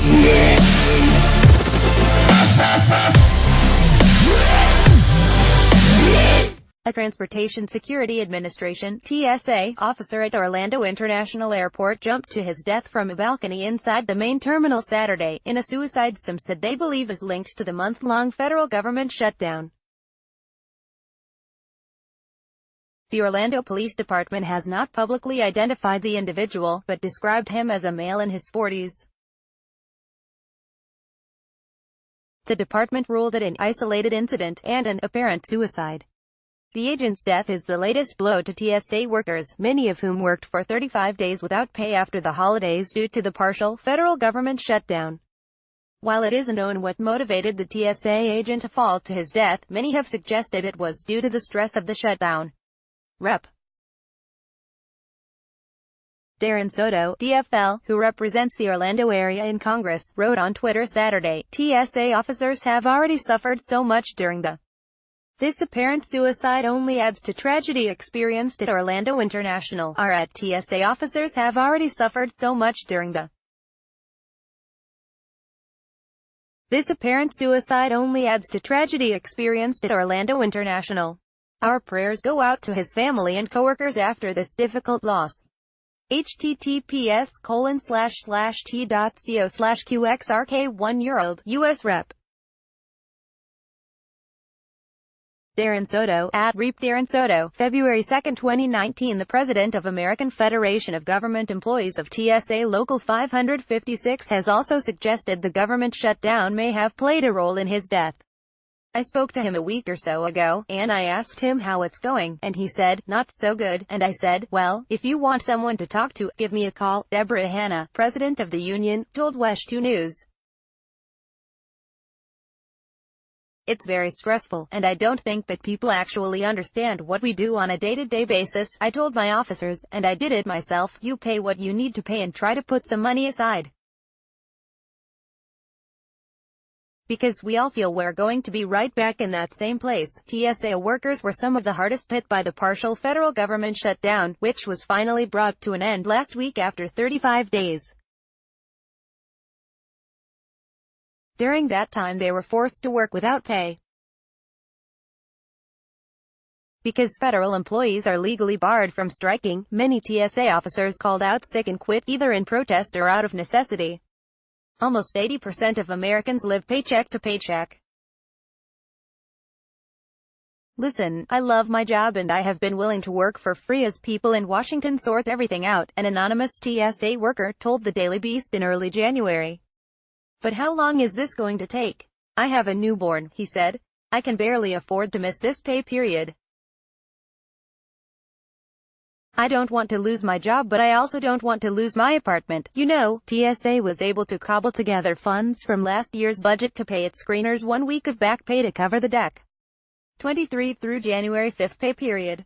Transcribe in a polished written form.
A Transportation Security Administration (TSA) officer at Orlando International Airport jumped to his death from a balcony inside the main terminal Saturday, in a suicide some said they believe is linked to the month-long federal government shutdown. The Orlando Police Department has not publicly identified the individual, but described him as a male in his 40s. The department ruled it an isolated incident and an apparent suicide. The agent's death is the latest blow to TSA workers, many of whom worked for 35 days without pay after the holidays due to the partial federal government shutdown. While it isn't known what motivated the TSA agent to fall to his death, many have suggested it was due to the stress of the shutdown. Rep. Darren Soto, DFL, who represents the Orlando area in Congress, wrote on Twitter Saturday, "TSA officers have already suffered so much during this apparent suicide only adds to tragedy experienced at Orlando International. TSA officers have already suffered so much during this apparent suicide only adds to tragedy experienced at Orlando International. Our prayers go out to his family and coworkers after this difficult loss. https://t.co/qxrk1 US Rep. Darren Soto, @Rep. Darren Soto, February 2, 2019. The president of American Federation of Government Employees of TSA Local 556 has also suggested the government shutdown may have played a role in his death. I spoke to him a week or so ago, and I asked him how it's going, and he said, not so good, and I said, well, if you want someone to talk to, give me a call." Deborah Hanna, president of the union, told WESH 2 News. "It's very stressful, and I don't think that people actually understand what we do on a day-to-day basis. I told my officers, and I did it myself, you pay what you need to pay and try to put some money aside. Because we all feel we're going to be right back in that same place." TSA workers were some of the hardest hit by the partial federal government shutdown, which was finally brought to an end last week after 35 days. During that time they were forced to work without pay. Because federal employees are legally barred from striking, many TSA officers called out sick and quit, either in protest or out of necessity. Almost 80% of Americans live paycheck to paycheck. "Listen, I love my job and I have been willing to work for free as people in Washington sort everything out," an anonymous TSA worker told the Daily Beast in early January. "But how long is this going to take? I have a newborn," he said. "I can barely afford to miss this pay period. I don't want to lose my job, but I also don't want to lose my apartment." You know, TSA was able to cobble together funds from last year's budget to pay its screeners 1 week of back pay to cover the DEC 23 through January 5 pay period.